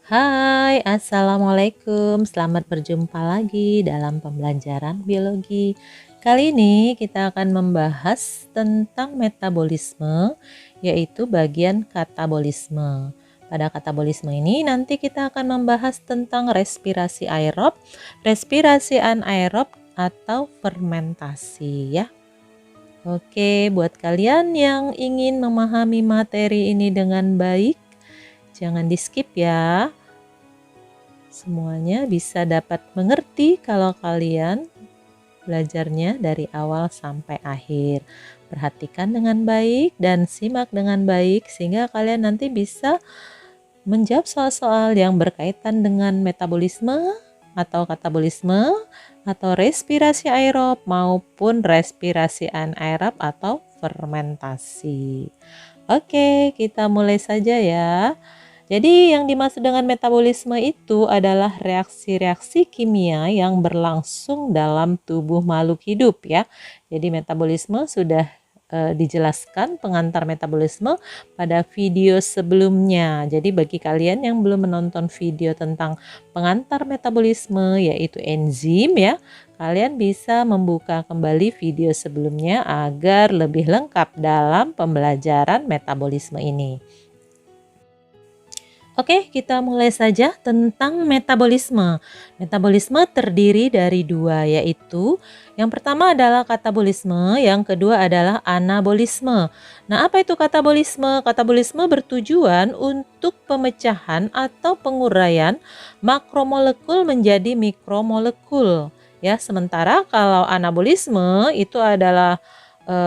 Hai, assalamualaikum. Selamat berjumpa lagi dalam pembelajaran biologi. Kali ini kita akan membahas tentang metabolisme, yaitu bagian katabolisme. Pada katabolisme ini nanti kita akan membahas tentang respirasi aerob, respirasi anaerob, atau fermentasi ya. Oke, buat kalian yang ingin memahami materi ini dengan baik, jangan di skip ya. Semuanya bisa dapat mengerti kalau kalian belajarnya dari awal sampai akhir. Perhatikan dengan baik dan simak dengan baik sehingga kalian nanti bisa menjawab soal-soal yang berkaitan dengan metabolisme atau katabolisme atau respirasi aerob maupun respirasi anaerob atau fermentasi. Oke, kita mulai saja ya. Jadi yang dimaksud dengan metabolisme itu adalah reaksi-reaksi kimia yang berlangsung dalam tubuh makhluk hidup ya. Jadi metabolisme sudah dijelaskan pengantar metabolisme pada video sebelumnya. Jadi bagi kalian yang belum menonton video tentang pengantar metabolisme yaitu enzim ya, kalian bisa membuka kembali video sebelumnya agar lebih lengkap dalam pembelajaran metabolisme ini. Oke, kita mulai saja tentang metabolisme. Metabolisme terdiri dari dua, yaitu yang pertama adalah katabolisme, yang kedua adalah anabolisme. Nah, apa itu katabolisme? Katabolisme bertujuan untuk pemecahan atau penguraian makromolekul menjadi mikromolekul. Ya, sementara kalau anabolisme itu adalah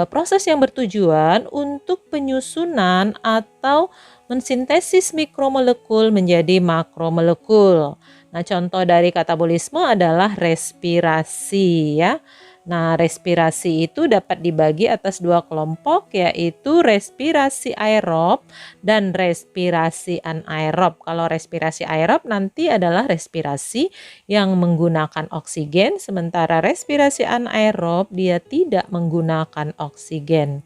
proses yang bertujuan untuk penyusunan atau mensintesis mikromolekul menjadi makromolekul. Nah, contoh dari katabolisme adalah respirasi ya. Nah, respirasi itu dapat dibagi atas dua kelompok yaitu respirasi aerob dan respirasi anaerob. Kalau respirasi aerob nanti adalah respirasi yang menggunakan oksigen, sementara respirasi anaerob dia tidak menggunakan oksigen.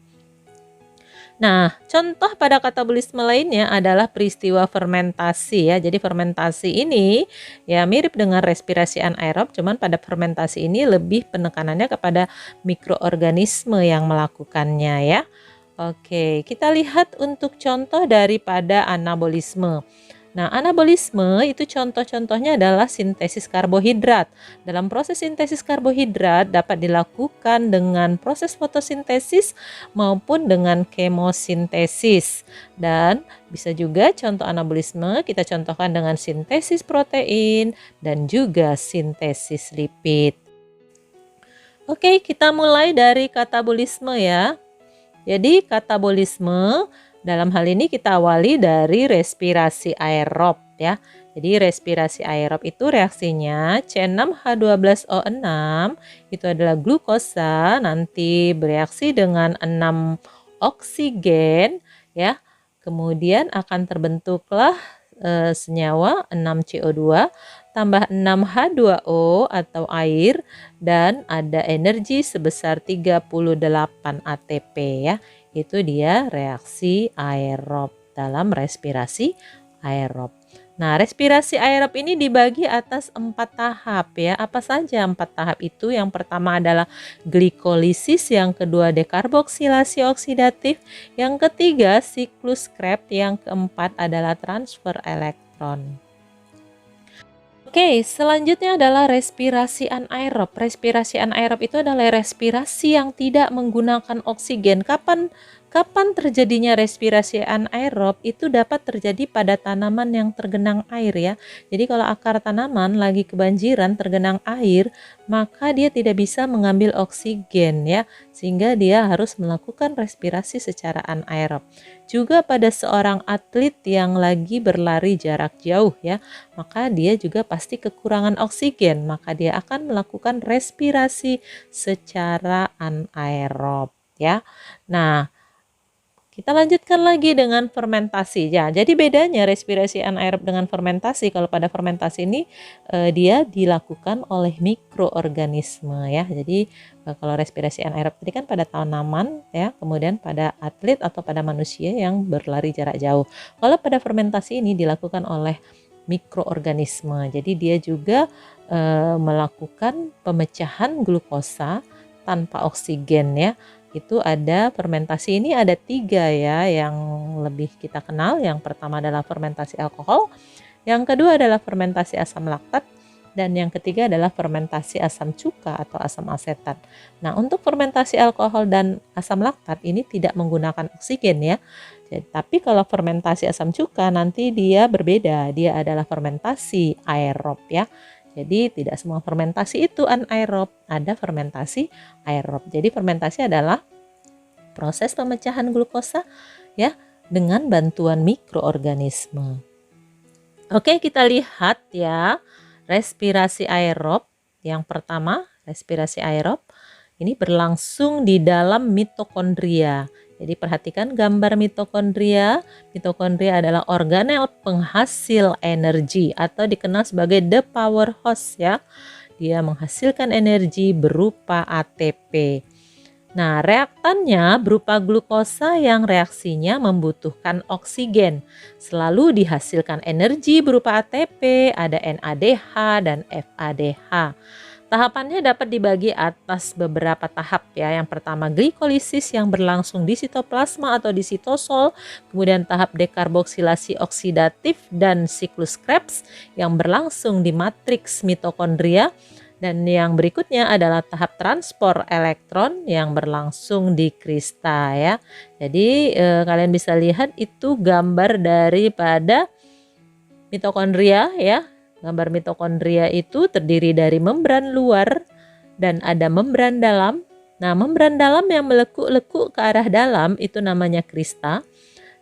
Nah, contoh pada katabolisme lainnya adalah peristiwa fermentasi ya. Jadi fermentasi ini ya mirip dengan respirasi anaerob, cuman pada fermentasi ini lebih penekanannya kepada mikroorganisme yang melakukannya ya. Oke, kita lihat untuk contoh daripada anabolisme. Nah, anabolisme itu contoh-contohnya adalah sintesis karbohidrat. Dalam proses sintesis karbohidrat dapat dilakukan dengan proses fotosintesis maupun dengan kemosintesis. Dan bisa juga contoh anabolisme kita contohkan dengan sintesis protein dan juga sintesis lipid. Oke, kita mulai dari katabolisme ya. Jadi katabolisme dalam hal ini kita awali dari respirasi aerob ya. Jadi respirasi aerob itu reaksinya C6H12O6 itu adalah glukosa nanti bereaksi dengan 6 oksigen ya. Kemudian akan terbentuklah senyawa 6CO2 tambah 6H2O atau air dan ada energi sebesar 38 ATP ya. Itu dia reaksi aerob dalam respirasi aerob. Nah, respirasi aerob ini dibagi atas 4 tahap ya. Apa saja 4 tahap itu? Yang pertama adalah glikolisis, yang kedua dekarboksilasi oksidatif, yang ketiga siklus Krebs, yang keempat adalah transfer elektron. Oke, selanjutnya adalah respirasi anaerob. Respirasi anaerob itu adalah respirasi yang tidak menggunakan oksigen. Kapan terjadinya respirasi anaerob? Itu dapat terjadi pada tanaman yang tergenang air ya. Jadi kalau akar tanaman lagi kebanjiran tergenang air, maka dia tidak bisa mengambil oksigen ya, sehingga dia harus melakukan respirasi secara anaerob. Juga pada seorang atlet yang lagi berlari jarak jauh ya, maka dia juga pasti kekurangan oksigen, maka dia akan melakukan respirasi secara anaerob ya. Nah, kita lanjutkan lagi dengan fermentasi ya. Jadi bedanya respirasi anaerob dengan fermentasi, kalau pada fermentasi ini dia dilakukan oleh mikroorganisme ya. Jadi kalau respirasi anaerob tadi kan pada tanaman ya, kemudian pada atlet atau pada manusia yang berlari jarak jauh. Kalau pada fermentasi ini dilakukan oleh mikroorganisme. Jadi dia juga melakukan pemecahan glukosa tanpa oksigen ya. Itu ada fermentasi, ini ada 3 ya yang lebih kita kenal. Yang pertama adalah fermentasi alkohol, yang kedua adalah fermentasi asam laktat, dan yang ketiga adalah fermentasi asam cuka atau asam asetat. Nah, untuk fermentasi alkohol dan asam laktat ini tidak menggunakan oksigen ya. Jadi, tapi kalau fermentasi asam cuka nanti dia berbeda, dia adalah fermentasi aerob ya. Jadi tidak semua fermentasi itu anaerob, ada fermentasi aerob. Jadi fermentasi adalah proses pemecahan glukosa ya dengan bantuan mikroorganisme. Oke, kita lihat ya respirasi aerob. Yang pertama, respirasi aerob ini berlangsung di dalam mitokondria. Jadi perhatikan gambar mitokondria. Mitokondria adalah organel penghasil energi atau dikenal sebagai the powerhouse ya. Dia menghasilkan energi berupa ATP. Nah, reaktannya berupa glukosa yang reaksinya membutuhkan oksigen. Selalu dihasilkan energi berupa ATP, ada NADH dan FADH. Tahapannya dapat dibagi atas beberapa tahap ya. Yang pertama glikolisis yang berlangsung di sitoplasma atau di sitosol, kemudian tahap dekarboksilasi oksidatif dan siklus Krebs yang berlangsung di matriks mitokondria. Dan yang berikutnya adalah tahap transport elektron yang berlangsung di krista ya. Jadi kalian bisa lihat itu gambar daripada mitokondria ya. Gambar mitokondria itu terdiri dari membran luar dan ada membran dalam. Nah, membran dalam yang melekuk-lekuk ke arah dalam itu namanya krista.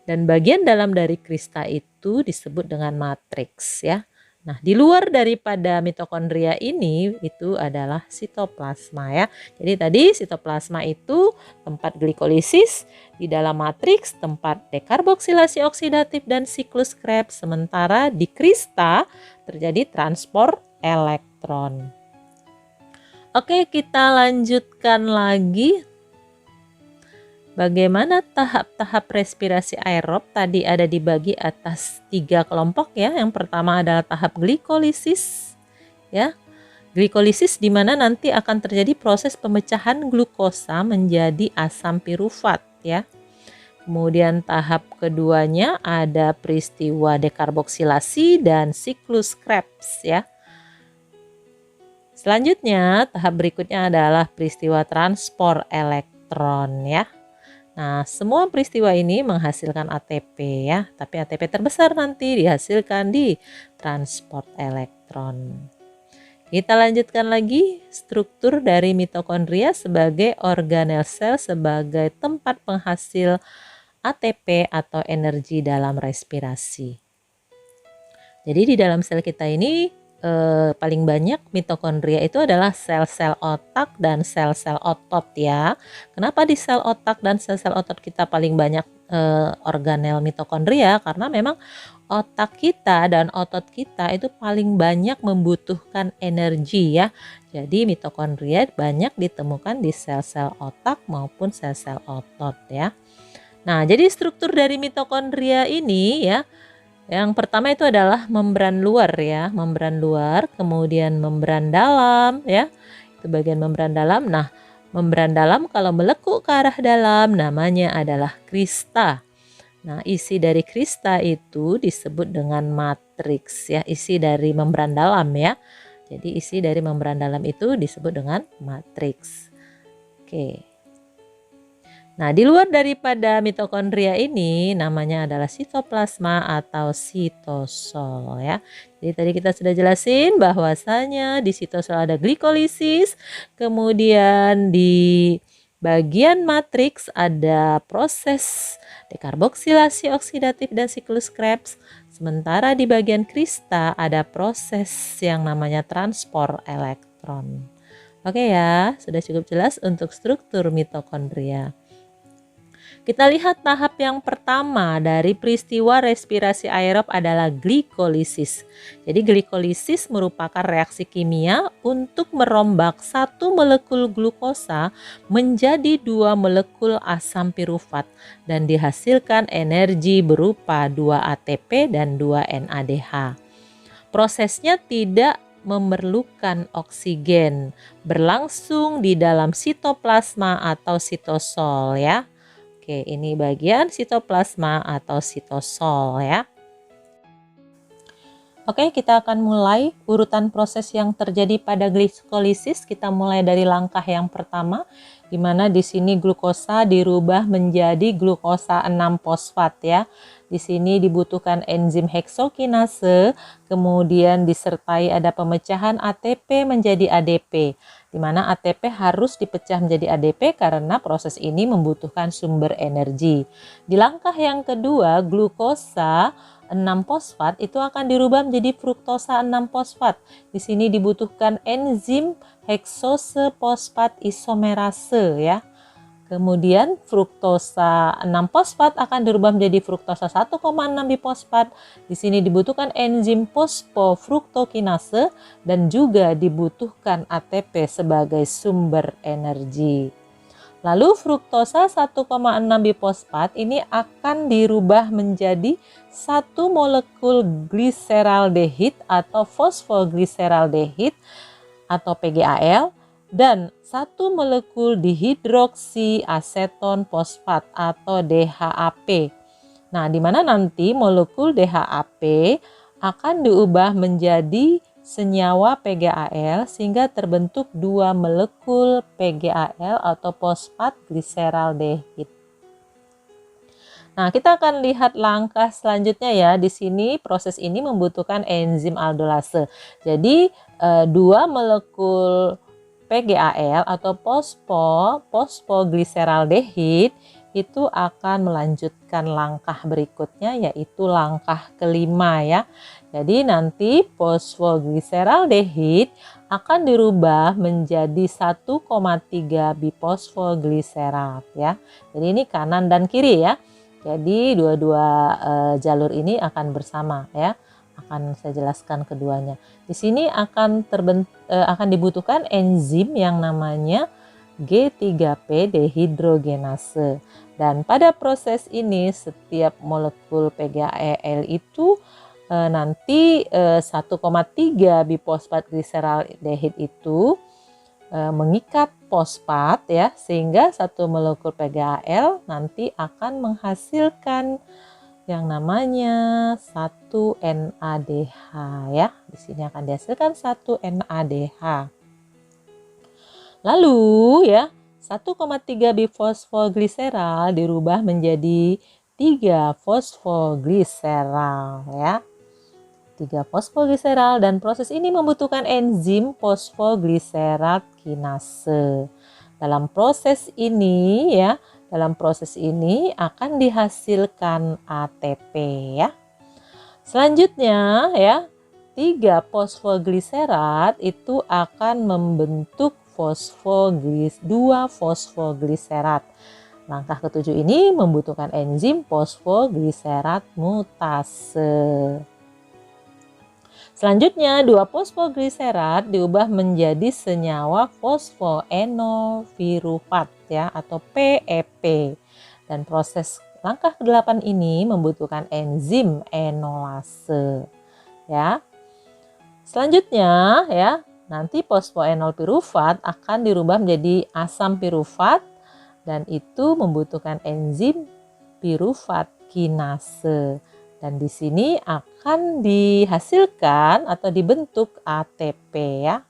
Dan bagian dalam dari krista itu disebut dengan matriks ya. Nah, di luar daripada mitokondria ini itu adalah sitoplasma ya. Jadi tadi sitoplasma itu tempat glikolisis, di dalam matriks tempat dekarboksilasi oksidatif dan siklus Krebs, sementara di krista terjadi transport elektron. Oke, kita lanjutkan lagi. Bagaimana tahap-tahap respirasi aerob? Tadi ada dibagi atas 3 kelompok ya. Yang pertama adalah tahap glikolisis ya. Glikolisis di mana nanti akan terjadi proses pemecahan glukosa menjadi asam pirufat ya. Kemudian tahap keduanya ada peristiwa dekarboksilasi dan siklus Krebs ya. Selanjutnya tahap berikutnya adalah peristiwa transport elektron ya. Nah, semua peristiwa ini menghasilkan ATP ya, tapi ATP terbesar nanti dihasilkan di transport elektron. Kita lanjutkan lagi struktur dari mitokondria sebagai organel sel sebagai tempat penghasil ATP atau energi dalam respirasi. Jadi di dalam sel kita ini paling banyak mitokondria itu adalah sel-sel otak dan sel-sel otot ya. Kenapa di sel otak dan sel-sel otot kita paling banyak organel mitokondria? Karena memang otak kita dan otot kita itu paling banyak membutuhkan energi ya. Jadi mitokondria banyak ditemukan di sel-sel otak maupun sel-sel otot ya. Nah, jadi struktur dari mitokondria ini ya, yang pertama itu adalah membran luar ya, membran luar, kemudian membran dalam ya, itu bagian membran dalam. Nah, membran dalam kalau melekuk ke arah dalam namanya adalah krista. Nah, isi dari krista itu disebut dengan matriks ya, isi dari membran dalam ya. Jadi isi dari membran dalam itu disebut dengan matriks. Oke. Nah, di luar daripada mitokondria ini namanya adalah sitoplasma atau sitosol ya. Jadi tadi kita sudah jelasin bahwasanya di sitosol ada glikolisis, kemudian di bagian matriks ada proses dekarboksilasi oksidatif dan siklus Krebs, sementara di bagian krista ada proses yang namanya transport elektron. Oke ya, sudah cukup jelas untuk struktur mitokondria. Kita lihat tahap yang pertama dari peristiwa respirasi aerob adalah glikolisis. Jadi glikolisis merupakan reaksi kimia untuk merombak satu molekul glukosa menjadi 2 molekul asam pirufat dan dihasilkan energi berupa 2 ATP dan 2 NADH. Prosesnya tidak memerlukan oksigen, berlangsung di dalam sitoplasma atau sitosol ya. Oke, ini bagian sitoplasma atau sitosol ya. Oke, kita akan mulai urutan proses yang terjadi pada glikolisis. Kita mulai dari langkah yang pertama, di mana di sini glukosa dirubah menjadi glukosa 6-fosfat ya. Di sini dibutuhkan enzim heksokinase, kemudian disertai ada pemecahan ATP menjadi ADP, di mana ATP harus dipecah menjadi ADP karena proses ini membutuhkan sumber energi. Di langkah yang kedua, glukosa 6-fosfat itu akan dirubah menjadi fruktosa 6-fosfat. Di sini dibutuhkan enzim heksose fosfat isomerase ya. Kemudian fruktosa 6-fosfat akan dirubah menjadi fruktosa 1,6 bifosfat. Di sini dibutuhkan enzim fosfofruktokinase dan juga dibutuhkan ATP sebagai sumber energi. Lalu fruktosa 1,6 bifosfat ini akan dirubah menjadi satu molekul gliseraldehid atau fosfoglyceraldehid atau PGAL dan satu molekul dihidroksi aseton fosfat atau DHAP. Nah, di mana nanti molekul DHAP akan diubah menjadi senyawa PGAL sehingga terbentuk dua molekul PGAL atau fosfat gliseraldehid. Nah, kita akan lihat langkah selanjutnya ya. Di sini proses ini membutuhkan enzim aldolase. Jadi dua molekul PGAL atau fosfogliseraldehid itu akan melanjutkan langkah berikutnya yaitu langkah kelima ya. Jadi nanti fosfogliseraldehid akan dirubah menjadi 1,3 bifosfogliserat ya. Jadi ini kanan dan kiri ya. Jadi dua-dua jalur ini akan bersama ya. Akan saya jelaskan keduanya. Di sini akan dibutuhkan enzim yang namanya G3P dehidrogenase. Dan pada proses ini setiap molekul PGAL itu nanti 1,3 bifosfat gliseraldehid itu mengikat fosfat ya, sehingga satu molekul PGAL nanti akan menghasilkan yang namanya 1NADH ya. Di sini akan dihasilkan 1NADH. Lalu ya 1,3 bifosfogliseral dirubah menjadi 3 fosfogliseral ya. 3 fosfogliseral dan proses ini membutuhkan enzim fosfogliserat kinase. Dalam proses ini akan dihasilkan ATP ya. Selanjutnya ya, 3 fosfogliserat itu akan membentuk 2 fosfogliserat. Langkah ketujuh ini membutuhkan enzim fosfogliserat mutase. Selanjutnya 2 fosfogliserat diubah menjadi senyawa fosfoenolpirufat ya atau PEP. Dan proses langkah ke-8 ini membutuhkan enzim enolase ya. Selanjutnya ya, nanti fosfoenolpirufat akan dirubah menjadi asam pirufat dan itu membutuhkan enzim pirufat kinase. Dan di sini akan dihasilkan atau dibentuk ATP ya.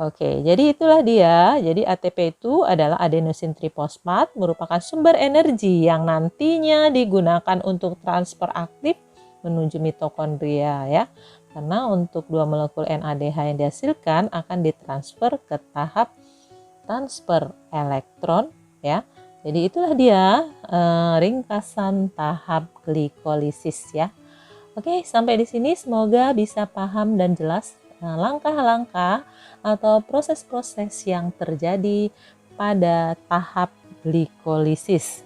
Oke, jadi itulah dia. Jadi ATP itu adalah adenosin trifosfat, merupakan sumber energi yang nantinya digunakan untuk transfer aktif menuju mitokondria ya. Karena untuk dua molekul NADH yang dihasilkan akan ditransfer ke tahap transfer elektron ya. Jadi itulah dia ringkasan tahap glikolisis ya. Oke, sampai di sini semoga bisa paham dan jelas langkah-langkah atau proses-proses yang terjadi pada tahap glikolisis.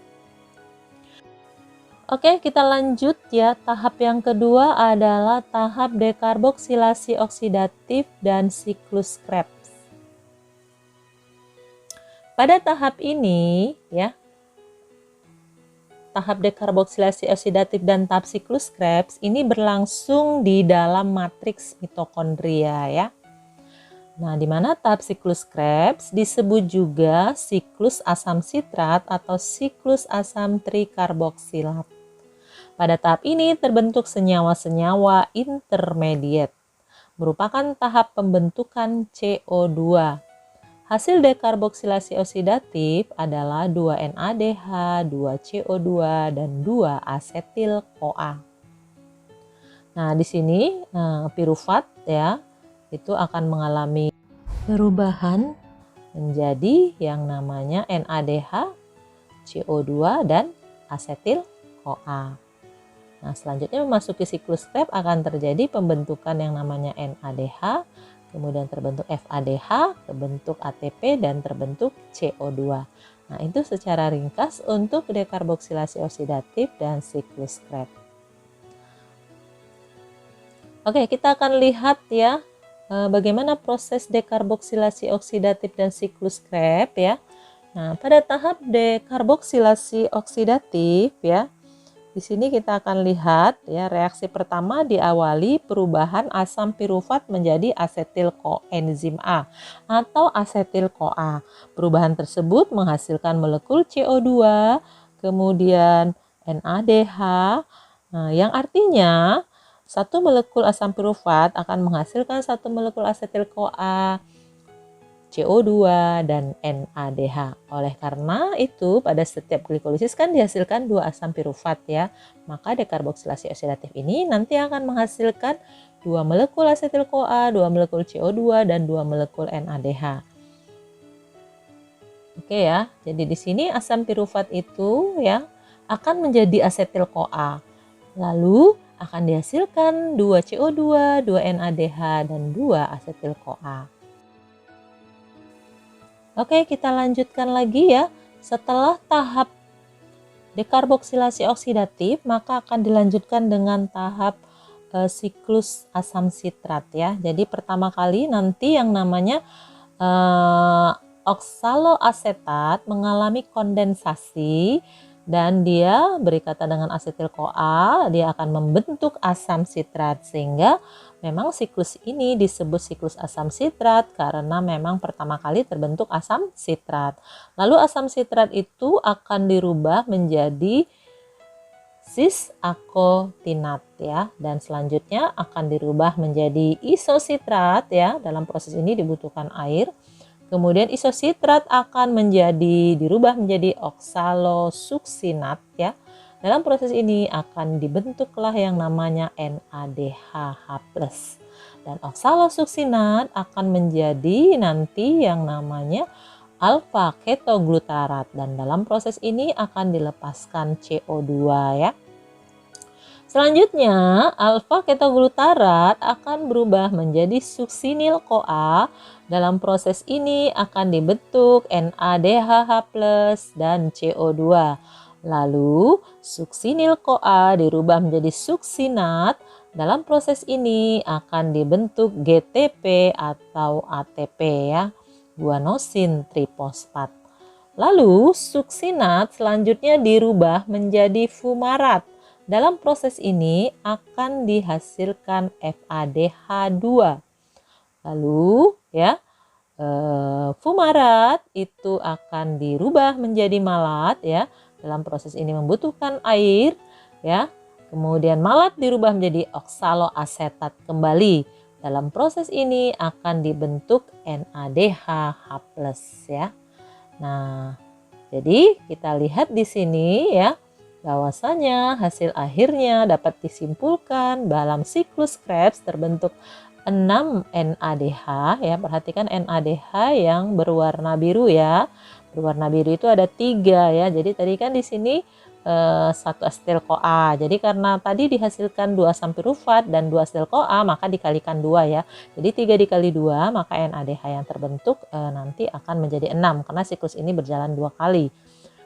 Oke, kita lanjut ya. Tahap yang kedua adalah tahap dekarboksilasi oksidatif dan siklus Krebs. Pada tahap ini ya, tahap dekarboksilasi oksidatif dan tahap siklus Krebs ini berlangsung di dalam matriks mitokondria ya. Nah, di mana tahap siklus Krebs disebut juga siklus asam sitrat atau siklus asam trikarboksilat. Pada tahap ini terbentuk senyawa-senyawa intermediate, merupakan tahap pembentukan CO2. Hasil dekarboksilasi oksidatif adalah 2NADH, 2CO2, dan 2-asetil-CoA. Nah, di sini pirufat ya, itu akan mengalami perubahan menjadi yang namanya NADH, CO2, dan asetil-CoA. Nah, selanjutnya memasuki siklus Krebs akan terjadi pembentukan yang namanya NADH, kemudian terbentuk FADH, terbentuk ATP, dan terbentuk CO2. Nah, itu secara ringkas untuk dekarboksilasi oksidatif dan siklus Krebs. Oke, kita akan lihat ya bagaimana proses dekarboksilasi oksidatif dan siklus Krebs ya. Nah, pada tahap dekarboksilasi oksidatif ya, di sini kita akan lihat ya, reaksi pertama diawali perubahan asam pirufat menjadi asetil koenzim A atau asetil CoA. Perubahan tersebut menghasilkan molekul CO2, kemudian NADH, yang artinya satu molekul asam pirufat akan menghasilkan satu molekul asetil CoA, CO2, dan NADH. Oleh karena itu, pada setiap glikolisis kan dihasilkan dua asam pirufat ya. Maka dekarboksilasi oksidatif ini nanti akan menghasilkan dua molekul asetil CoA, dua molekul CO2, dan dua molekul NADH. Oke ya, jadi di sini asam pirufat itu ya akan menjadi asetil CoA. Lalu akan dihasilkan 2 CO2, 2 NADH, dan 2 asetil CoA. Oke, kita lanjutkan lagi ya. Setelah tahap dekarboksilasi oksidatif, maka akan dilanjutkan dengan tahap siklus asam sitrat ya. Jadi pertama kali nanti yang namanya oksaloasetat mengalami kondensasi dan dia berikatan dengan asetil CoA, dia akan membentuk asam sitrat, sehingga memang siklus ini disebut siklus asam sitrat karena memang pertama kali terbentuk asam sitrat. Lalu asam sitrat itu akan dirubah menjadi cis-akotinat ya, dan selanjutnya akan dirubah menjadi isositrat ya. Dalam proses ini dibutuhkan air. Kemudian isositrat akan dirubah menjadi oksalosuksinat ya. Dalam proses ini akan dibentuklah yang namanya NADHH+. Dan oksalosuksinat akan menjadi nanti yang namanya alfa ketoglutarat, dan dalam proses ini akan dilepaskan CO2 ya. Selanjutnya, alfa ketoglutarat akan berubah menjadi suksinil CoA. Dalam proses ini akan dibentuk NADHH+ dan CO2. Lalu, suksinil CoA dirubah menjadi suksinat. Dalam proses ini akan dibentuk GTP atau ATP ya, guanosin trifosfat. Lalu, suksinat selanjutnya dirubah menjadi fumarat. Dalam proses ini akan dihasilkan FADH2. Lalu ya, fumarat itu akan dirubah menjadi malat ya. Dalam proses ini membutuhkan air ya. Kemudian malat dirubah menjadi oksaloasetat kembali. Dalam proses ini akan dibentuk NADHH+ ya. Nah, jadi kita lihat di sini ya, bahwasanya hasil akhirnya dapat disimpulkan dalam siklus Krebs terbentuk 6 NADH ya. Perhatikan NADH yang berwarna biru ya. Berwarna biru itu ada 3 ya. Jadi tadi kan di sini 1 asetil CoA. Jadi karena tadi dihasilkan 2 asam pirufat dan 2 asetil CoA, maka dikalikan 2 ya. Jadi 3 dikali 2, maka NADH yang terbentuk nanti akan menjadi 6 karena siklus ini berjalan 2 kali.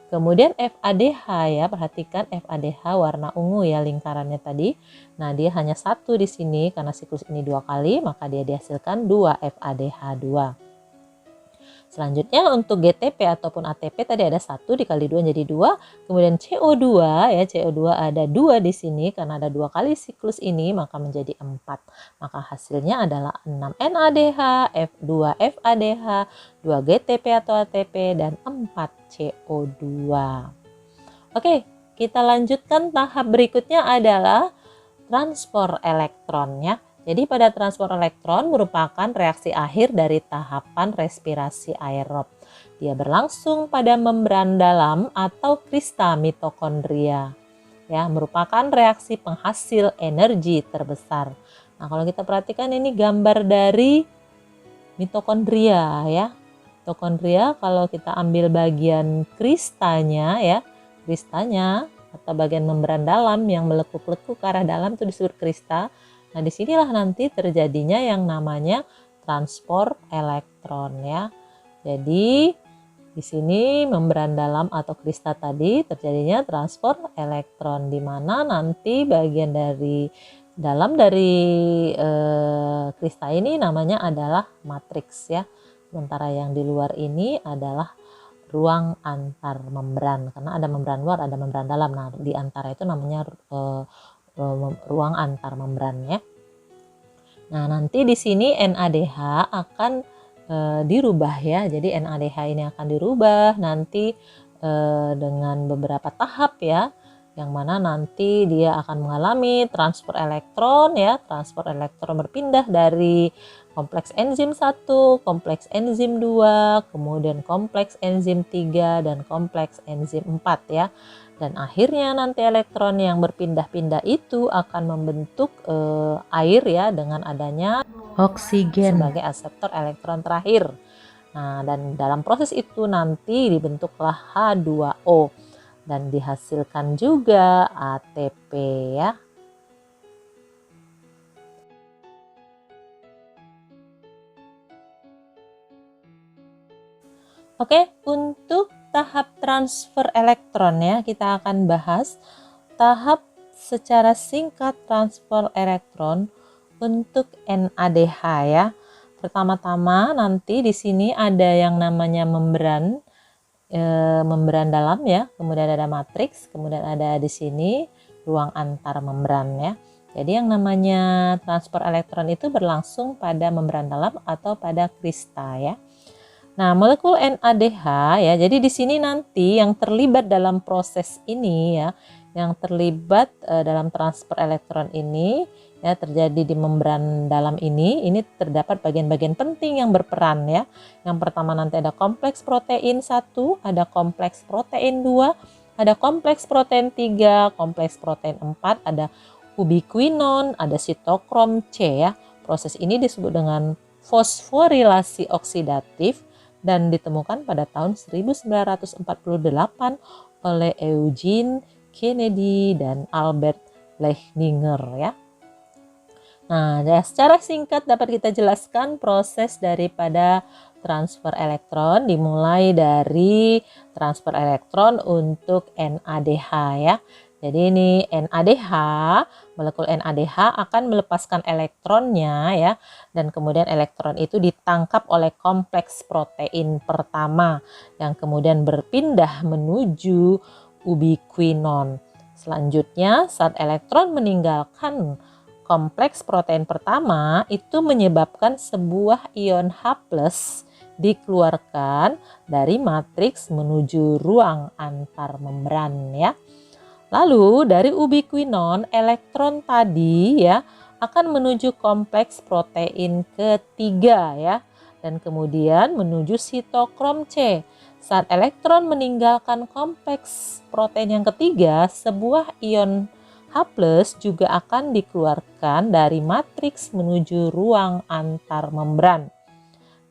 Kemudian FADH ya, perhatikan FADH warna ungu ya lingkarannya tadi. Nah, dia hanya 1 di sini karena siklus ini 2 kali, maka dia dihasilkan 2 FADH2. Selanjutnya untuk GTP ataupun ATP tadi ada 1 dikali 2 jadi 2. Kemudian CO2 ya, CO2 ada 2 di sini karena ada 2 kali siklus ini maka menjadi 4. Maka hasilnya adalah 6 NADH, 2 FADH, 2 GTP atau ATP dan 4 CO2. Oke, kita lanjutkan tahap berikutnya adalah transport elektron ya. Jadi pada transport elektron merupakan reaksi akhir dari tahapan respirasi aerob. Dia berlangsung pada membran dalam atau krista mitokondria. Ya, merupakan reaksi penghasil energi terbesar. Nah, kalau kita perhatikan ini gambar dari mitokondria ya. Mitokondria kalau kita ambil bagian kristanya ya, kristanya atau bagian membran dalam yang melekuk-lekuk ke arah dalam itu disebut krista. Nah, disinilah nanti terjadinya yang namanya transport elektron ya. Jadi di sini membran dalam atau krista tadi terjadinya transport elektron, di mana nanti bagian dari dalam dari krista ini namanya adalah matriks ya. Sementara yang di luar ini adalah ruang antar membran, karena ada membran luar, ada membran dalam. Nah, di antara itu namanya ruang antar membran ya. Nah, nanti di sini NADH akan dirubah ya. Jadi NADH ini akan dirubah nanti dengan beberapa tahap ya. Yang mana nanti dia akan mengalami transfer elektron ya. Transfer elektron berpindah dari kompleks enzim 1, kompleks enzim 2, kemudian kompleks enzim 3 dan kompleks enzim 4 ya. Dan akhirnya nanti elektron yang berpindah-pindah itu akan membentuk air ya dengan adanya oksigen sebagai aseptor elektron terakhir. Nah, dan dalam proses itu nanti dibentuklah H2O dan dihasilkan juga ATP ya. Oke, untuk tahap transfer elektron ya, kita akan bahas tahap secara singkat transfer elektron untuk NADH ya. Pertama-tama nanti di sini ada yang namanya membran, membran dalam ya, kemudian ada matriks, kemudian ada di sini ruang antar membran ya. Jadi yang namanya transfer elektron itu berlangsung pada membran dalam atau pada krista ya. Nah, molekul NADH ya, jadi di sini nanti yang terlibat dalam proses ini ya, yang terlibat dalam transfer elektron ini ya terjadi di membran dalam ini terdapat bagian-bagian penting yang berperan ya. Yang pertama nanti ada kompleks protein 1, ada kompleks protein 2, ada kompleks protein 3, kompleks protein 4, ada ubiquinon, ada sitokrom C ya. Proses ini disebut dengan fosforilasi oksidatif dan ditemukan pada tahun 1948 oleh Eugene Kennedy dan Albert Leininger ya. Nah, secara singkat dapat kita jelaskan proses daripada transfer elektron dimulai dari transfer elektron untuk NADH ya. Jadi ini NADH, molekul NADH akan melepaskan elektronnya ya, dan kemudian elektron itu ditangkap oleh kompleks protein pertama yang kemudian berpindah menuju ubiquinon. Selanjutnya saat elektron meninggalkan kompleks protein pertama itu menyebabkan sebuah ion H+ dikeluarkan dari matriks menuju ruang antar membran ya. Lalu dari ubiquinon elektron tadi ya akan menuju kompleks protein ketiga ya, dan kemudian menuju sitokrom C. Saat elektron meninggalkan kompleks protein yang ketiga, sebuah ion H+ juga akan dikeluarkan dari matriks menuju ruang antar membran.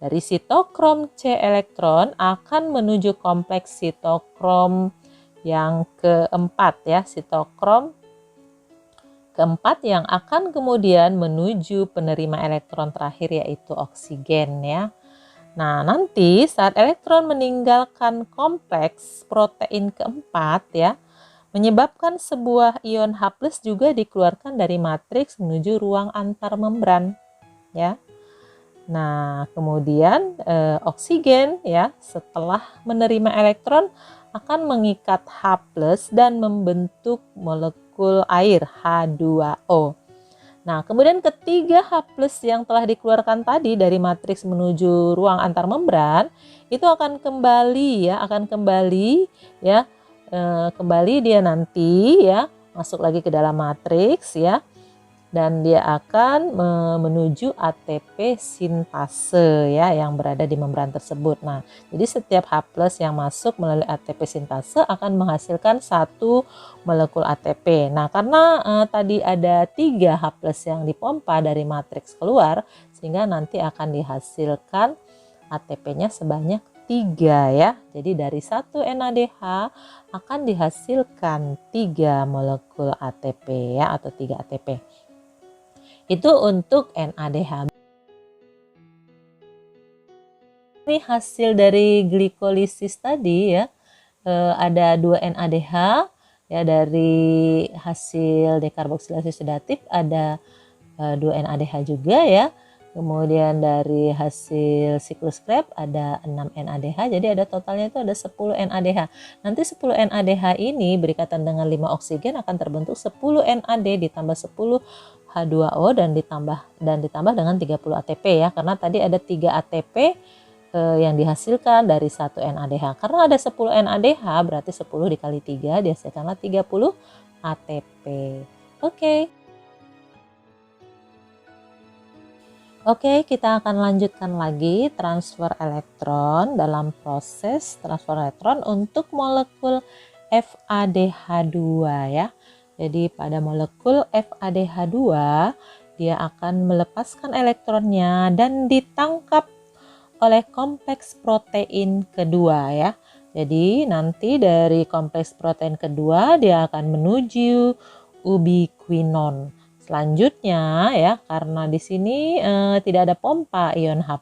Dari sitokrom C elektron akan menuju kompleks sitokrom yang keempat ya, sitokrom keempat yang akan kemudian menuju penerima elektron terakhir yaitu oksigen ya. Nah, nanti saat elektron meninggalkan kompleks protein keempat ya, menyebabkan sebuah ion H+ juga dikeluarkan dari matriks menuju ruang antar membran ya. Nah, kemudian oksigen ya setelah menerima elektron akan mengikat H+ dan membentuk molekul air H2O. Nah, kemudian ketiga H+ yang telah dikeluarkan tadi dari matriks menuju ruang antar membran itu akan kembali ya, kembali dia nanti ya masuk lagi ke dalam matriks ya, dan dia akan menuju ATP sintase ya yang berada di membran tersebut. Nah, jadi setiap H+ yang masuk melalui ATP sintase akan menghasilkan satu molekul ATP. Nah, karena tadi ada 3 H+ yang dipompa dari matriks keluar, sehingga nanti akan dihasilkan ATP-nya sebanyak 3 ya. Jadi dari 1 NADH akan dihasilkan 3 molekul ATP ya, atau 3 ATP. Itu untuk NADH. Ini hasil dari glikolisis tadi ya, ada 2 NADH ya, dari hasil dekarboksilasi oksidatif ada 2 NADH juga ya. Kemudian dari hasil siklus Krebs ada 6 NADH, jadi ada totalnya itu ada 10 NADH. Nanti 10 NADH ini berikatan dengan 5 oksigen akan terbentuk 10 NAD ditambah 10 H2O dan ditambah dengan 30 ATP ya, karena tadi ada 3 ATP yang dihasilkan dari 1 NADH. Karena ada 10 NADH berarti 10 dikali 3 dihasilkanlah 30 ATP. Oke, kita akan lanjutkan lagi transfer elektron dalam proses transfer elektron untuk molekul FADH2 ya. Jadi pada molekul FADH2 dia akan melepaskan elektronnya dan ditangkap oleh kompleks protein kedua ya. Jadi nanti dari kompleks protein kedua dia akan menuju ubiquinon. Selanjutnya ya, karena di sini tidak ada pompa ion H+.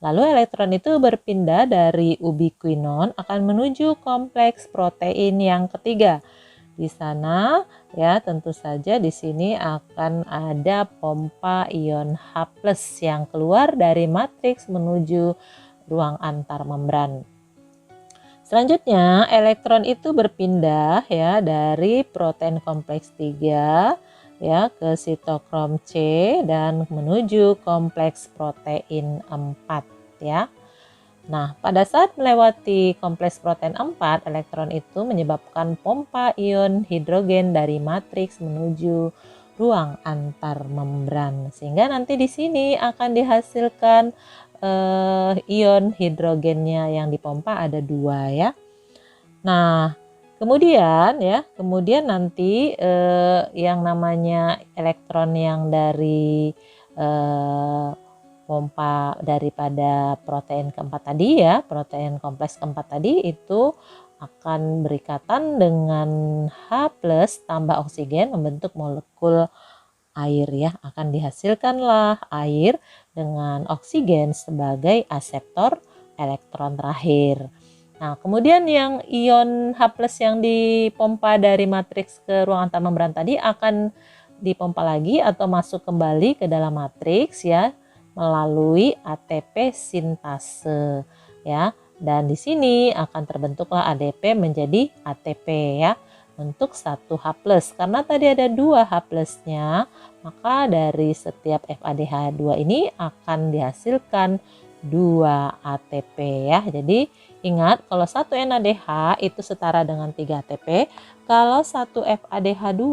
Lalu elektron itu berpindah dari ubiquinon akan menuju kompleks protein yang ketiga. Di sana ya tentu saja di sini akan ada pompa ion H+ yang keluar dari matriks menuju ruang antar membran. Selanjutnya elektron itu berpindah ya dari protein kompleks 3 ya ke sitokrom C dan menuju kompleks protein 4 ya. Nah, pada saat melewati kompleks protein 4, elektron itu menyebabkan pompa ion hidrogen dari matriks menuju ruang antar membran. Sehingga nanti di sini akan dihasilkan ion hidrogennya yang dipompa ada 2 ya. Nah, kemudian nanti yang namanya elektron yang dari pompa daripada protein keempat tadi ya, protein kompleks keempat tadi itu akan berikatan dengan H+ tambah oksigen membentuk molekul air ya. Akan dihasilkanlah air dengan oksigen sebagai aseptor elektron terakhir. Nah, kemudian yang ion H+ yang dipompa dari matriks ke ruang antar membran tadi akan dipompa lagi atau masuk kembali ke dalam matriks ya melalui ATP sintase ya. Dan di sini akan terbentuklah ADP menjadi ATP ya untuk 1 H+. Karena tadi ada 2 H+-nya, maka dari setiap FADH2 ini akan dihasilkan 2 ATP ya. Jadi ingat kalau 1 NADH itu setara dengan 3 ATP, kalau 1 FADH2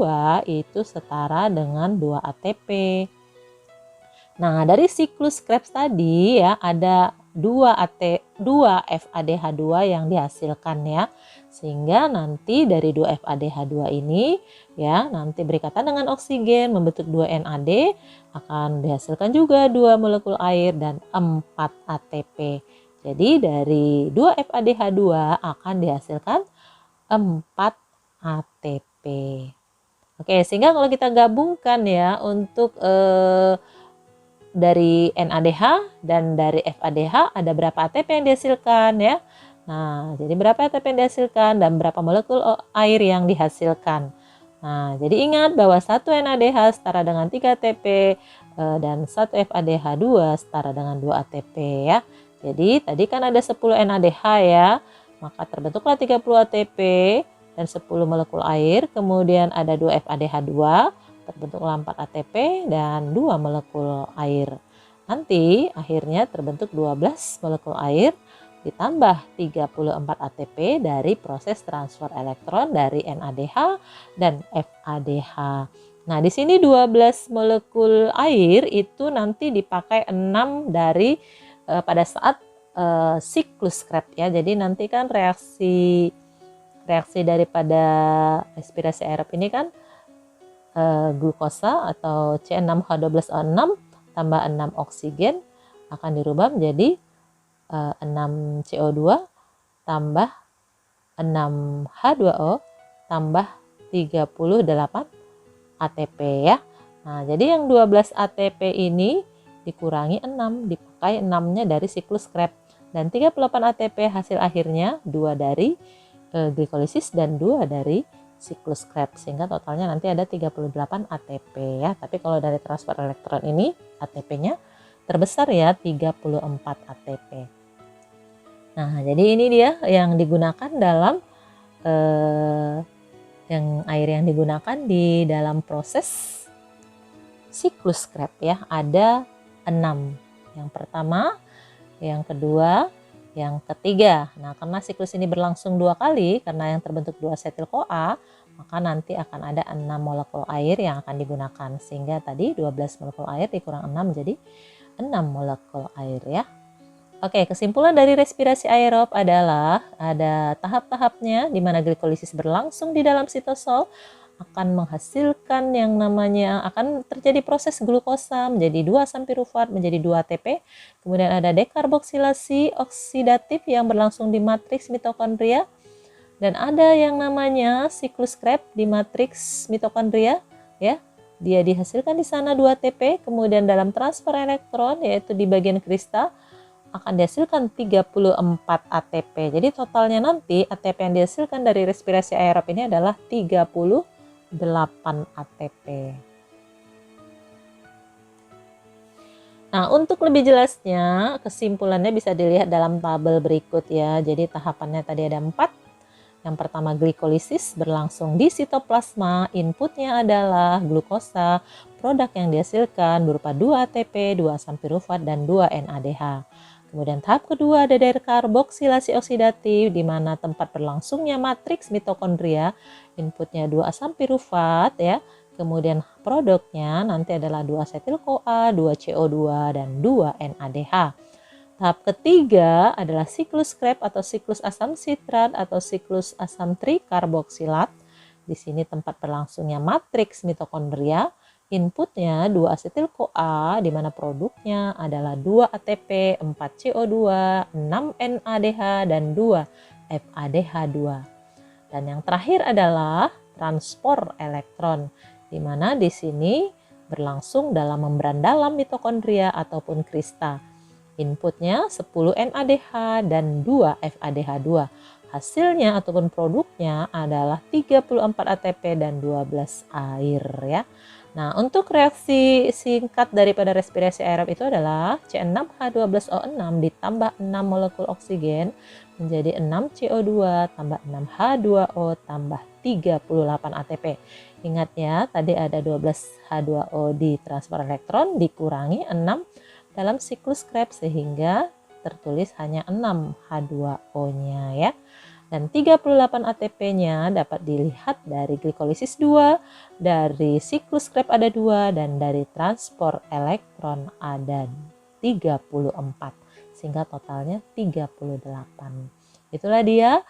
itu setara dengan 2 ATP. Nah, dari siklus Krebs tadi ya ada 2 FADH2 yang dihasilkan ya. Sehingga nanti dari 2 FADH2 ini ya nanti berikatan dengan oksigen membentuk 2 NAD, akan dihasilkan juga 2 molekul air dan 4 ATP. Jadi dari 2 FADH2 akan dihasilkan 4 ATP. Oke, sehingga kalau kita gabungkan ya untuk dari NADH dan dari FADH ada berapa ATP yang dihasilkan ya. Nah, jadi berapa ATP yang dihasilkan dan berapa molekul air yang dihasilkan. Nah, jadi ingat bahwa 1 NADH setara dengan 3 ATP, dan 1 FADH2 setara dengan 2 ATP ya. Jadi tadi kan ada 10 NADH ya, maka terbentuklah 30 ATP dan 10 molekul air. Kemudian ada 2 FADH2, terbentuklah 4 ATP dan 2 molekul air. Nanti akhirnya terbentuk 12 molekul air ditambah 34 ATP dari proses transfer elektron dari NADH dan FADH. Nah, di sini 12 molekul air itu nanti dipakai 6 dari pada saat siklus Krebs ya. Jadi nanti kan reaksi daripada respirasi aerob ini kan glukosa atau C6H12O6 tambah 6 oksigen akan dirubah menjadi 6 CO2 tambah 6 H2O tambah 38 ATP ya. Nah, jadi yang 12 ATP ini dikurangi 6, dipakai 6-nya dari siklus Krebs. Dan 38 ATP hasil akhirnya 2 dari glikolisis dan 2 dari siklus Krebs. Sehingga totalnya nanti ada 38 ATP ya. Tapi kalau dari transfer elektron ini ATP-nya terbesar ya, 34 ATP. Nah, jadi ini dia yang digunakan dalam air yang digunakan di dalam proses siklus Krebs ya, ada 6. Yang pertama, yang kedua, yang ketiga. Nah, karena siklus ini berlangsung 2 kali, karena yang terbentuk 2 asetil-CoA, maka nanti akan ada 6 molekul air yang akan digunakan. Sehingga tadi 12 molekul air dikurang 6 menjadi 6 molekul air ya. Oke, kesimpulan dari respirasi aerob adalah ada tahap-tahapnya di mana glikolisis berlangsung di dalam sitosol akan menghasilkan yang namanya akan terjadi proses glukosa menjadi 2 asam pirufat menjadi 2 ATP. Kemudian ada dekarboksilasi oksidatif yang berlangsung di matriks mitokondria dan ada yang namanya siklus Krebs di matriks mitokondria ya. Dia dihasilkan di sana 2 ATP, kemudian dalam transfer elektron yaitu di bagian krista akan dihasilkan 34 ATP. Jadi totalnya nanti ATP yang dihasilkan dari respirasi aerob ini adalah 38 ATP. Nah, untuk lebih jelasnya kesimpulannya bisa dilihat dalam tabel berikut ya. Jadi tahapannya tadi ada 4. Yang pertama glikolisis berlangsung di sitoplasma, inputnya adalah glukosa, produk yang dihasilkan berupa 2 ATP, 2 asam pirufat, dan 2 NADH. Kemudian tahap kedua ada dekarboksilasi oksidatif di mana tempat berlangsungnya matriks mitokondria, inputnya 2 asam pirufat ya. Kemudian produknya nanti adalah 2 asetil-CoA, 2 CO2 dan 2 NADH. Tahap ketiga adalah siklus Krebs atau siklus asam sitrat atau siklus asam trikarboksilat. Di sini tempat berlangsungnya matriks mitokondria. Inputnya 2 asetil-CoA di mana produknya adalah 2 ATP, 4 CO2, 6 NADH dan 2 FADH2. Dan yang terakhir adalah transport elektron di mana di sini berlangsung dalam membran dalam mitokondria ataupun krista. Inputnya 10 NADH dan 2 FADH2. Hasilnya ataupun produknya adalah 34 ATP dan 12 air ya. Nah, untuk reaksi singkat daripada respirasi aerob itu adalah C6H12O6 ditambah 6 molekul oksigen menjadi 6 CO2 tambah 6 H2O tambah 38 ATP. Ingat ya, tadi ada 12 H2O di transfer elektron dikurangi 6 dalam siklus Krebs sehingga tertulis hanya 6 H2O-nya ya. Dan 38 ATP-nya dapat dilihat dari glikolisis 2, dari siklus Krebs ada 2, dan dari transport elektron ada 34. Sehingga totalnya 38. Itulah dia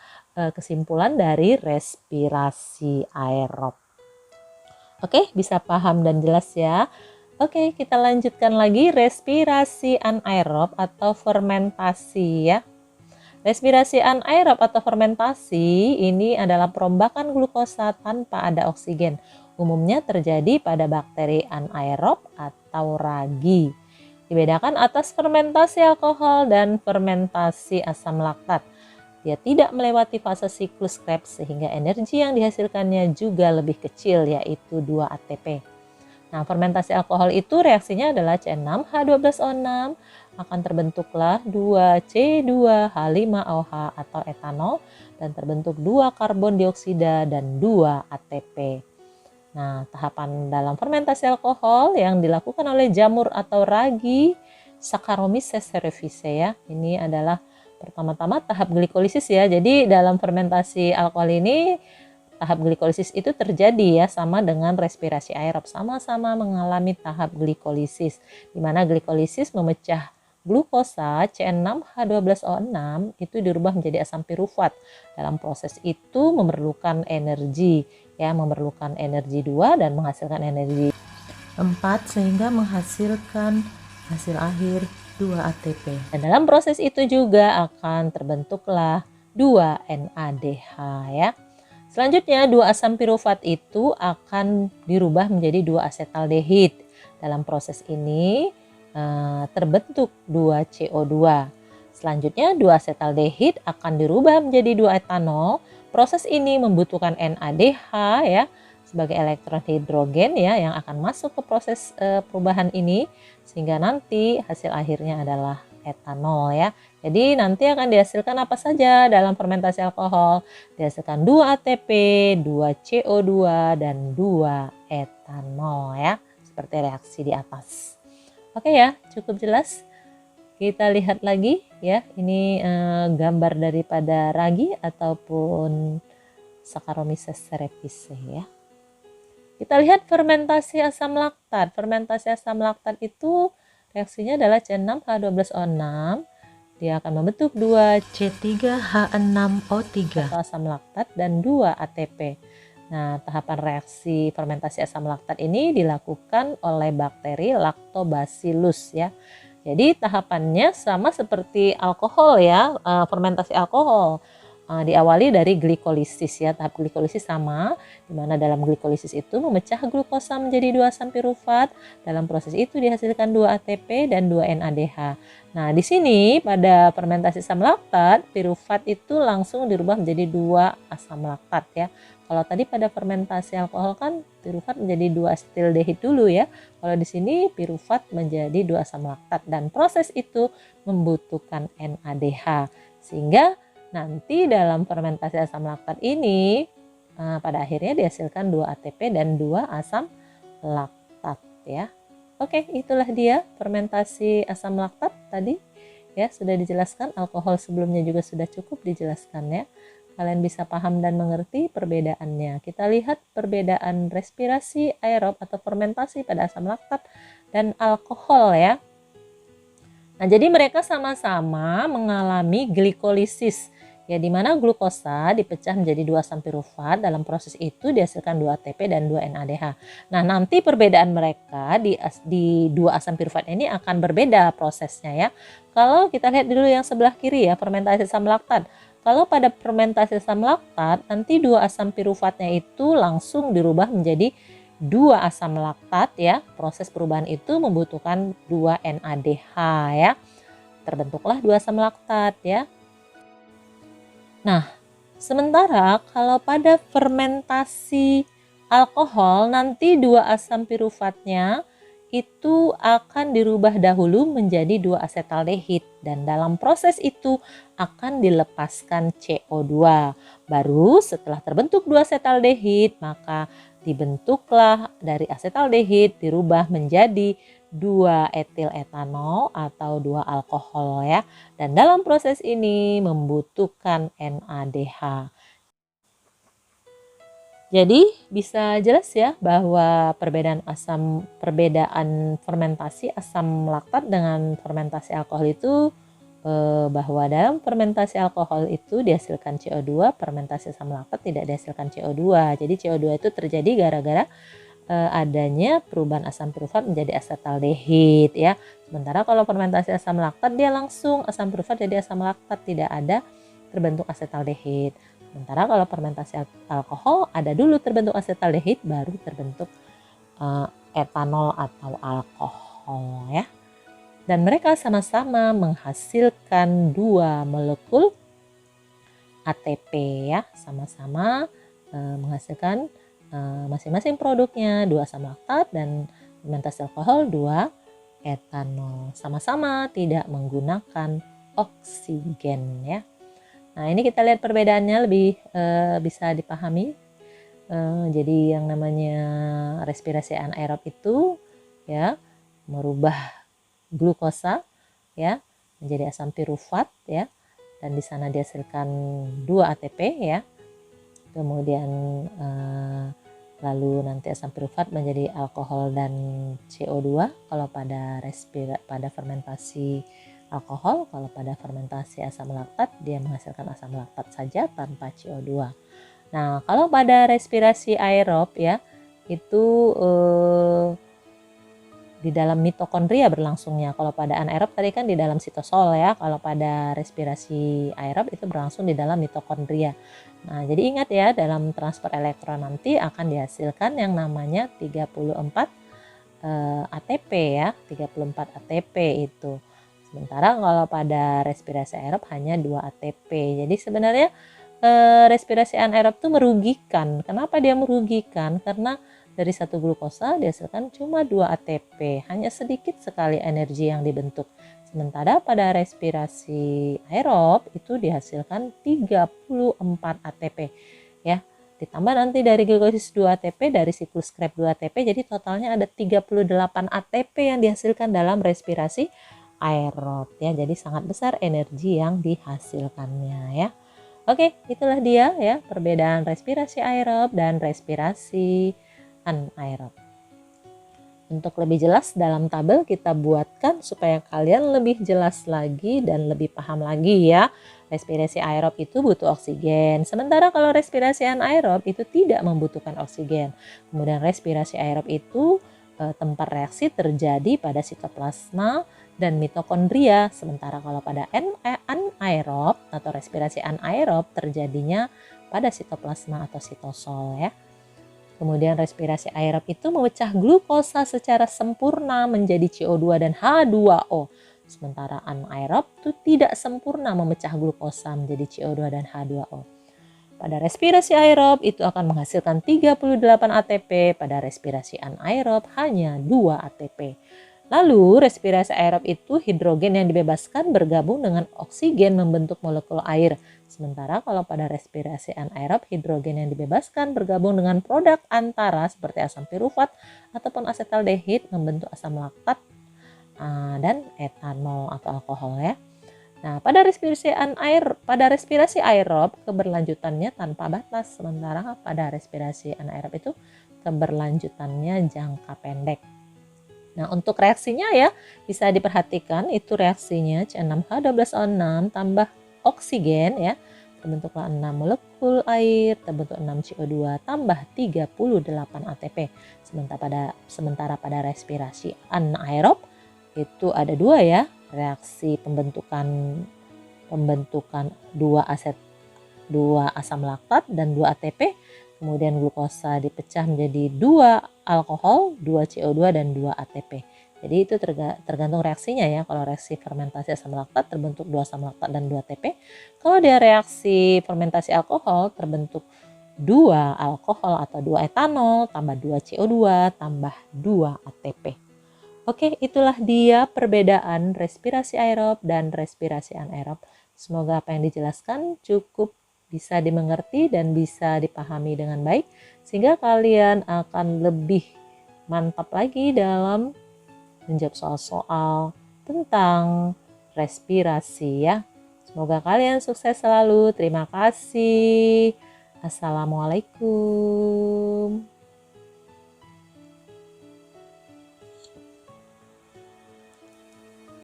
kesimpulan dari respirasi aerob. Oke, bisa paham dan jelas ya. Oke, kita lanjutkan lagi respirasi anaerob atau fermentasi ya. Respirasi anaerob atau fermentasi ini adalah perombakan glukosa tanpa ada oksigen. Umumnya terjadi pada bakteri anaerob atau ragi. Dibedakan atas fermentasi alkohol dan fermentasi asam laktat. Dia tidak melewati fase siklus Krebs sehingga energi yang dihasilkannya juga lebih kecil yaitu 2 ATP. Nah, fermentasi alkohol itu reaksinya adalah C6H12O6, akan terbentuklah 2C2H5OH atau etanol dan terbentuk 2 karbon dioksida dan 2 ATP. Nah, tahapan dalam fermentasi alkohol yang dilakukan oleh jamur atau ragi Saccharomyces cerevisiae ya. Ini adalah pertama-tama tahap glikolisis ya. Jadi dalam fermentasi alkohol ini tahap glikolisis itu terjadi ya, sama dengan respirasi aerob, sama-sama mengalami tahap glikolisis, di mana glikolisis memecah glukosa C6H12O6 itu dirubah menjadi asam pirufat. Dalam proses itu memerlukan energi ya, memerlukan energi 2 dan menghasilkan energi 4 sehingga menghasilkan hasil akhir 2 ATP. Dan dalam proses itu juga akan terbentuklah 2 NADH ya. Selanjutnya 2 asam pirufat itu akan dirubah menjadi 2 asetaldehid. Dalam proses ini terbentuk 2 CO2. Selanjutnya 2 asetaldehid akan dirubah menjadi 2 etanol. Proses ini membutuhkan NADH ya sebagai elektron hidrogen ya yang akan masuk ke proses perubahan ini sehingga nanti hasil akhirnya adalah etanol ya. Jadi nanti akan dihasilkan apa saja dalam fermentasi alkohol? Dihasilkan 2 ATP, 2 CO2 dan 2 etanol ya. Seperti reaksi di atas. Oke ya, cukup jelas. Kita lihat lagi ya. Ini gambar daripada ragi ataupun Saccharomyces cerevisiae ya. Kita lihat fermentasi asam laktat. Fermentasi asam laktat itu reaksinya adalah C6H12O6. Dia akan membentuk 2 C3H6O3 atau asam laktat dan 2 ATP. Nah, tahapan reaksi fermentasi asam laktat ini dilakukan oleh bakteri Lactobacillus ya. Jadi tahapannya sama seperti alkohol ya, fermentasi alkohol. Diawali dari glikolisis ya, tahap glikolisis sama, di mana dalam glikolisis itu memecah glukosa menjadi 2 asam pirufat. Dalam proses itu dihasilkan 2 ATP dan 2 NADH. Nah, di sini pada fermentasi asam laktat, pirufat itu langsung dirubah menjadi 2 asam laktat ya. Kalau tadi pada fermentasi alkohol kan pirufat menjadi 2 asetildehid dulu ya. Kalau di sini pirufat menjadi 2 asam laktat dan proses itu membutuhkan NADH. Sehingga nanti dalam fermentasi asam laktat ini pada akhirnya dihasilkan 2 ATP dan 2 asam laktat ya. Oke, itulah dia fermentasi asam laktat tadi ya, sudah dijelaskan. Alkohol sebelumnya juga sudah cukup dijelaskan ya. Kalian bisa paham dan mengerti perbedaannya. Kita lihat perbedaan respirasi aerob atau fermentasi pada asam laktat dan alkohol ya. Nah, jadi mereka sama-sama mengalami glikolisis ya, di mana glukosa dipecah menjadi 2 asam pirufat. Dalam proses itu dihasilkan 2 ATP dan 2 NADH. Nah, nanti perbedaan mereka di 2 asam pirufat ini akan berbeda prosesnya ya. Kalau kita lihat dulu yang sebelah kiri ya, fermentasi asam laktat. Kalau pada fermentasi asam laktat, nanti 2 asam pirufatnya itu langsung dirubah menjadi 2 asam laktat ya. Proses perubahan itu membutuhkan 2 NADH ya. Terbentuklah 2 asam laktat ya. Nah, sementara kalau pada fermentasi alkohol nanti 2 asam piruvatnya itu akan dirubah dahulu menjadi 2 asetaldehid dan dalam proses itu akan dilepaskan CO2. Baru setelah terbentuk 2 asetaldehid maka dibentuklah dari asetaldehid dirubah menjadi 2 etil etanol atau 2 alkohol ya. Dan dalam proses ini membutuhkan NADH. Jadi bisa jelas ya bahwa perbedaan fermentasi asam laktat dengan fermentasi alkohol itu bahwa dalam fermentasi alkohol itu dihasilkan CO2, fermentasi asam laktat tidak dihasilkan CO2. Jadi CO2 itu terjadi gara-gara adanya perubahan asam pirufat menjadi asetaldehid ya. Sementara kalau fermentasi asam laktat dia langsung asam pirufat jadi asam laktat, tidak ada terbentuk asetaldehid. Sementara kalau fermentasi alkohol ada dulu terbentuk asetaldehid baru terbentuk etanol atau alkohol ya. Dan mereka sama-sama menghasilkan 2 molekul ATP ya, sama-sama menghasilkan masing-masing produknya 2 asam laktat dan fermentasi alkohol 2 etanol. Sama-sama tidak menggunakan oksigen ya. Nah, ini kita lihat perbedaannya lebih bisa dipahami. Jadi yang namanya respirasi anaerob itu ya merubah glukosa ya menjadi asam pirufat ya, dan di sana dihasilkan 2 ATP ya. Kemudian lalu nanti asam pirufat menjadi alkohol dan CO2 kalau pada fermentasi alkohol. Kalau pada fermentasi asam laktat dia menghasilkan asam laktat saja tanpa CO2. Nah, kalau pada respirasi aerob ya itu di dalam mitokondria berlangsungnya. Kalau pada anaerob tadi kan di dalam sitosol ya. Kalau pada respirasi aerob itu berlangsung di dalam mitokondria. Nah, jadi ingat ya, dalam transfer elektron nanti akan dihasilkan yang namanya 34 ATP ya, 34 ATP itu. Sementara kalau pada respirasi aerob hanya 2 ATP. Jadi sebenarnya respirasi anaerob itu merugikan. Kenapa dia merugikan? Karena dari satu glukosa dihasilkan cuma 2 ATP, hanya sedikit sekali energi yang dibentuk. Sementara pada respirasi aerob itu dihasilkan 34 ATP ya. Ditambah nanti dari glukosis 2 ATP, dari siklus Krebs 2 ATP, jadi totalnya ada 38 ATP yang dihasilkan dalam respirasi aerob ya. Jadi sangat besar energi yang dihasilkannya ya. Oke, itulah dia ya perbedaan respirasi aerob dan respirasi anaerob. Untuk lebih jelas dalam tabel kita buatkan supaya kalian lebih jelas lagi dan lebih paham lagi ya. Respirasi aerob itu butuh oksigen, sementara kalau respirasi anaerob itu tidak membutuhkan oksigen. Kemudian respirasi aerob itu tempat reaksi terjadi pada sitoplasma dan mitokondria, sementara kalau pada anaerob atau respirasi anaerob terjadinya pada sitoplasma atau sitosol ya. Kemudian respirasi aerob itu memecah glukosa secara sempurna menjadi CO2 dan H2O. Sementara anaerob itu tidak sempurna memecah glukosa menjadi CO2 dan H2O. Pada respirasi aerob itu akan menghasilkan 38 ATP, pada respirasi anaerob hanya 2 ATP. Lalu respirasi aerob itu hidrogen yang dibebaskan bergabung dengan oksigen membentuk molekul air. Sementara kalau pada respirasi anaerob hidrogen yang dibebaskan bergabung dengan produk antara seperti asam pirufat ataupun asetaldehid membentuk asam laktat dan etanol atau alkohol ya. Nah, pada respirasi aerob keberlanjutannya tanpa batas, sementara pada respirasi anaerob itu keberlanjutannya jangka pendek. Nah, untuk reaksinya ya bisa diperhatikan itu reaksinya C6H12O6 tambah oksigen ya, terbentuklah 6 molekul air, terbentuk 6 CO2 tambah 38 ATP. Sementara pada respirasi anaerob itu ada 2 ya, reaksi pembentukan 2 asam laktat dan 2 ATP. Kemudian glukosa dipecah menjadi 2 alkohol, 2 CO2 dan 2 ATP. Jadi itu tergantung reaksinya ya. Kalau reaksi fermentasi asam laktat terbentuk 2 asam laktat dan 2 ATP. Kalau dia reaksi fermentasi alkohol terbentuk 2 alkohol atau 2 etanol tambah 2 CO2 tambah 2 ATP. Oke, itulah dia perbedaan respirasi aerob dan respirasi anaerob. Semoga apa yang dijelaskan cukup bisa dimengerti dan bisa dipahami dengan baik, sehingga kalian akan lebih mantap lagi dalam menjawab soal-soal tentang respirasi ya. Semoga kalian sukses selalu. Terima kasih. Assalamualaikum.